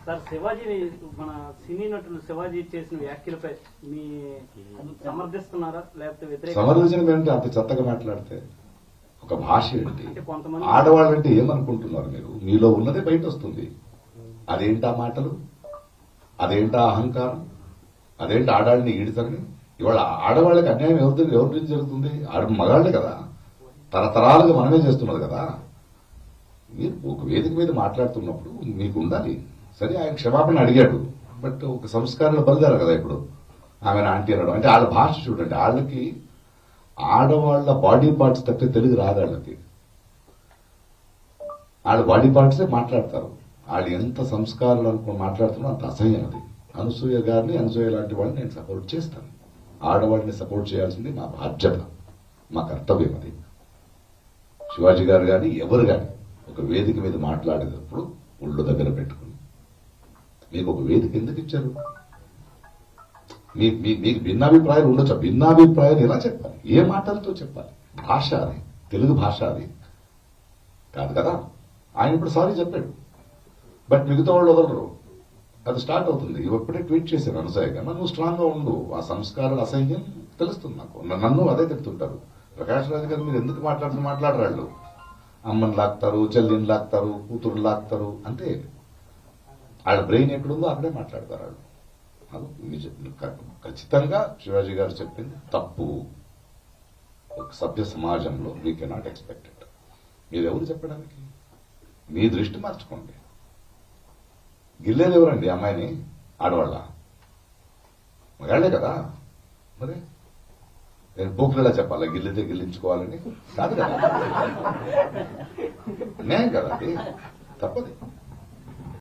Sir Shivaji, మన సినీ నటులు శివాజీ చేసిన వ్యాఖ్యలపై మీ సమర్థిస్తున్నారా లేకపోతే వ్యతిరేక? సమర్థించడం ఏంటి అంత చెత్తగా మాట్లాడితే? ఒక భాష ఏంటి? అంటే కొంతమంది ఆడవాళ్ళంటే ఏమనుకుంటున్నారు మీరు? మీలో ఉన్నదే బయట వస్తుంది. అదేంటా మాటలు, అదేంటా అహంకారం, అదేంటి ఆడాళ్ళని ఈడుతని? ఇవాళ ఆడవాళ్ళకి అన్యాయం ఎవరి నుంచి జరుగుతుంది? మగాళ్లే కదా, తరతరాలుగా మనమే చేస్తున్నది కదా. మీరు ఒక వేదిక మీద మాట్లాడుతున్నప్పుడు మీకు ఉండాలి. సరే, ఆయన క్షమాపణ అడిగాడు, బట్ ఒక సంస్కారాలు బలిదారు కదా. ఇప్పుడు ఆమెను ఆంటీ అనడం అంటే వాళ్ళ భాష చూడండి. వాళ్ళకి ఆడవాళ్ల బాడీ పార్ట్స్ తప్ప తెలుగు రాదు వాళ్ళకి. వాళ్ళ బాడీ పార్ట్సే మాట్లాడతారు. వాళ్ళు ఎంత సంస్కారాలు అనుకుని మాట్లాడుతున్నా అంత అసహ్యం అది. అనసూయ గారిని, అనసూయ లాంటి వాళ్ళని నేను సపోర్ట్ చేస్తాను. ఆడవాళ్ళని సపోర్ట్ చేయాల్సింది మా బాధ్యత, మా కర్తవ్యం అది. శివాజీ గారు కానీ ఎవరు కానీ ఒక వేదిక మీద మాట్లాడేటప్పుడు ఒళ్ళు దగ్గర పెట్టుకుని, మీకు ఒక వేదిక ఎందుకు ఇచ్చారు? మీకు భిన్నాభిప్రాయాలు ఉండొచ్చు. భిన్నాభిప్రాయాలు ఎలా చెప్పాలి? ఏ మాటలతో చెప్పాలి? భాష అది, తెలుగు భాష అది కాదు కదా. ఆయన ఇప్పుడు సారీ చెప్పాడు, బట్ మిగతా వాళ్ళు వదలరు. అది స్టార్ట్ అవుతుంది. ఇప్పుడే ట్వీట్ చేశారు అనసూయ గారు, నువ్వు స్ట్రాంగ్ గా ఉండు, ఆ సంస్కారాల అసహ్యం తెలుస్తుంది నాకు. నన్ను అదే తిడుతుంటారు. ప్రకాష్ రాజు గారు మీరు ఎందుకు మాట్లాడరాళ్ళు? అమ్మని లాక్తారు, చెల్లిని లాక్తారు, కూతురు లాక్తారు. అంటే వాళ్ళ బ్రెయిన్ ఎక్కడుందో అక్కడే మాట్లాడతారు వాళ్ళు. ఖచ్చితంగా శివాజీ గారు చెప్పింది తప్పు. ఒక సభ్య సమాజంలో వీ కెనాట్ ఎక్స్పెక్ట్ ఇట్. మీరెవరు చెప్పడానికి? మీ దృష్టి మార్చుకోండి. గిల్లేది ఎవరండి అమ్మాయిని? ఆడవాళ్ళ? మగాళ్లే కదా. మరి నేను పోకులేలా చెప్పాలా గిల్లితే గిల్లించుకోవాలని? కాదు కదా, అన్యాయం కదా, అది తప్పది.